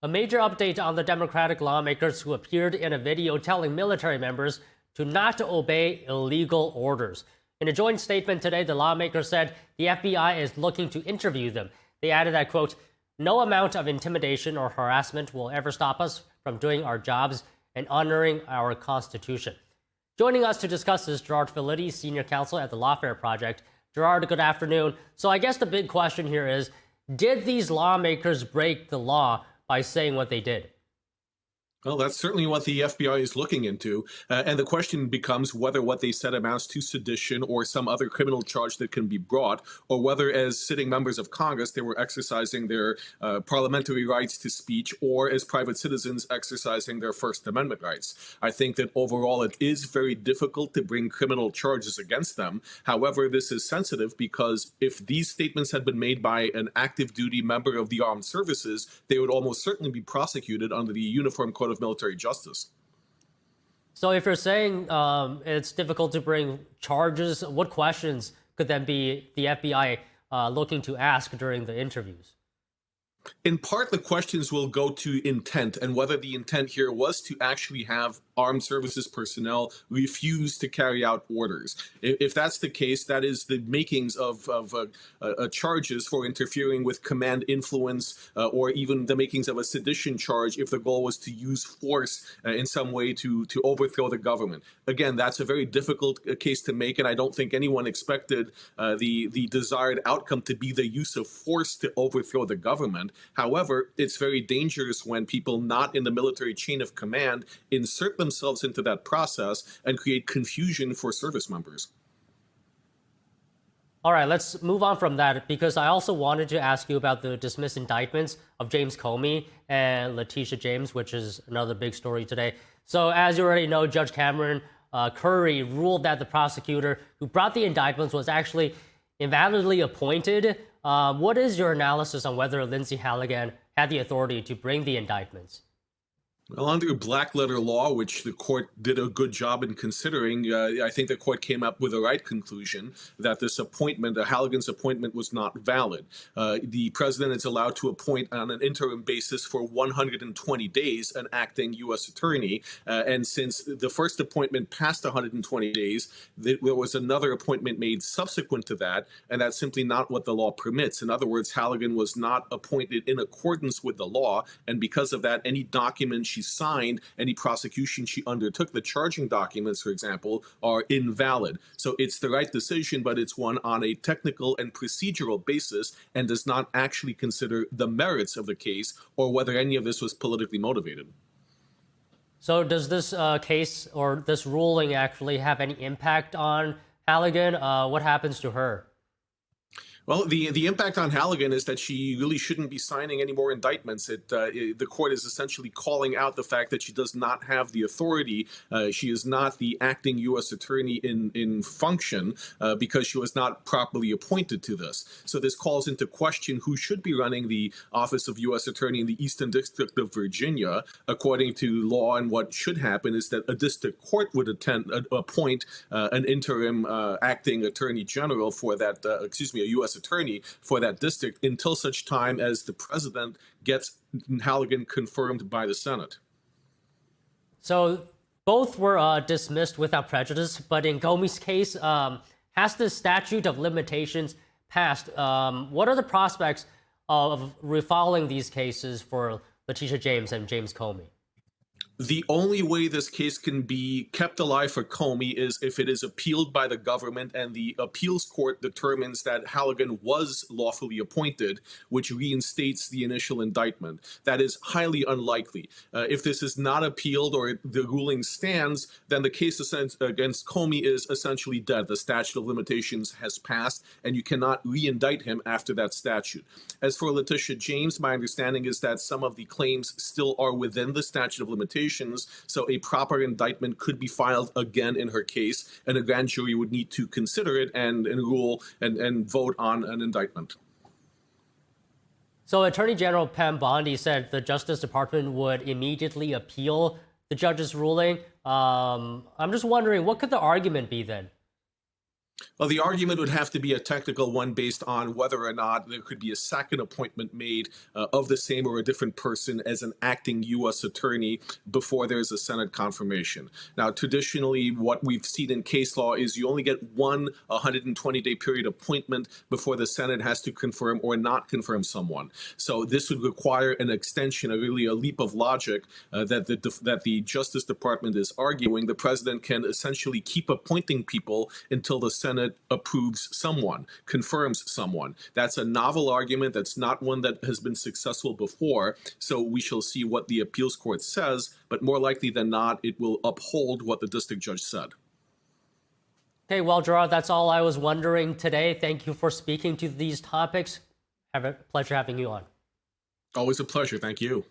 A major update on the Democratic lawmakers who appeared in a video telling military members to not obey illegal orders. In a joint statement today, the lawmakers said the FBI is looking to interview them. They added that, quote, "No amount of intimidation or harassment will ever stop us from doing our jobs and honoring our Constitution." Joining us to discuss is Gerard Filitti, senior counsel at the Lawfare Project. Gerard, good afternoon. So I guess the big question here is, did these lawmakers break the law by saying what they did? Well, that's certainly what the FBI is looking into. And the question becomes whether what they said amounts to sedition or some other criminal charge that can be brought, or whether, as sitting members of Congress, they were exercising their parliamentary rights to speech, or as private citizens exercising their First Amendment rights. I think that overall it is very difficult to bring criminal charges against them. However, this is sensitive because if these statements had been made by an active duty member of the armed services, they would almost certainly be prosecuted under the Uniform Code of Military Justice. So if you're saying it's difficult to bring charges, what questions could then be the FBI looking to ask during the interviews? In part, the questions will go to intent and whether the intent here was to actually have armed services personnel refuse to carry out orders. If that's the case, that is the makings of charges for interfering with command influence, or even the makings of a sedition charge if the goal was to use force in some way to overthrow the government. Again, that's a very difficult case to make, and I don't think anyone expected the desired outcome to be the use of force to overthrow the government. However, it's very dangerous when people not in the military chain of command insert themselves into that process and create confusion for service members. All right, let's move on from that, because I also wanted to ask you about the dismissed indictments of James Comey and Letitia James, which is another big story today. So as you already know, Judge Cameron Curry ruled that the prosecutor who brought the indictments was actually invalidly appointed. What is your analysis on whether Lindsay Halligan had the authority to bring the indictments? Well, under black letter law, which the court did a good job in considering, I think the court came up with the right conclusion that this appointment, Halligan's appointment, was not valid. The president is allowed to appoint on an interim basis for 120 days an acting U.S. attorney. And since the first appointment passed 120 days, there was another appointment made subsequent to that, and that's simply not what the law permits. In other words, Halligan was not appointed in accordance with the law, and because of that, any document she signed, any prosecution she undertook, the charging documents, for example, are invalid. So it's the right decision, but it's one on a technical and procedural basis and does not actually consider the merits of the case or whether any of this was politically motivated. So does this case or this ruling actually have any impact on Halligan? What happens to her? Well, the impact on Halligan is that she really shouldn't be signing any more indictments. The court is essentially calling out the fact that she does not have the authority. She is not the acting U.S. attorney in function because she was not properly appointed to this. So this calls into question who should be running the office of U.S. attorney in the Eastern District of Virginia. According to law, and what should happen is that a district court would appoint an interim acting attorney general for that, a U.S. attorney for that district until such time as the president gets Halligan confirmed by the Senate. So both were dismissed without prejudice, but in Comey's case, has the statute of limitations passed? What are the prospects of refiling these cases for Letitia James and James Comey? The only way this case can be kept alive for Comey is if it is appealed by the government and the appeals court determines that Halligan was lawfully appointed, which reinstates the initial indictment. That is highly unlikely. If this is not appealed or the ruling stands, then the case against Comey is essentially dead. The statute of limitations has passed, and you cannot re-indict him after that statute. As for Letitia James, my understanding is that some of the claims still are within the statute of limitations, so a proper indictment could be filed again in her case, and a grand jury would need to consider it and rule and vote on an indictment. So Attorney General Pam Bondi said the Justice Department would immediately appeal the judge's ruling. I'm just wondering, what could the argument be then? Well, the argument would have to be a technical one based on whether or not there could be a second appointment made of the same or a different person as an acting U.S. attorney before there's a Senate confirmation. Now, traditionally, what we've seen in case law is you only get one 120-day period appointment before the Senate has to confirm or not confirm someone. So this would require an extension, really a leap of logic that the Justice Department is arguing. The president can essentially keep appointing people until the Senate approves someone, confirms someone. That's a novel argument. That's not one that has been successful before. So we shall see what the appeals court says, but more likely than not, it will uphold what the district judge said. Okay, well, Gerard, that's all I was wondering today. Thank you for speaking to these topics. Have a pleasure having you on. Always a pleasure. Thank you.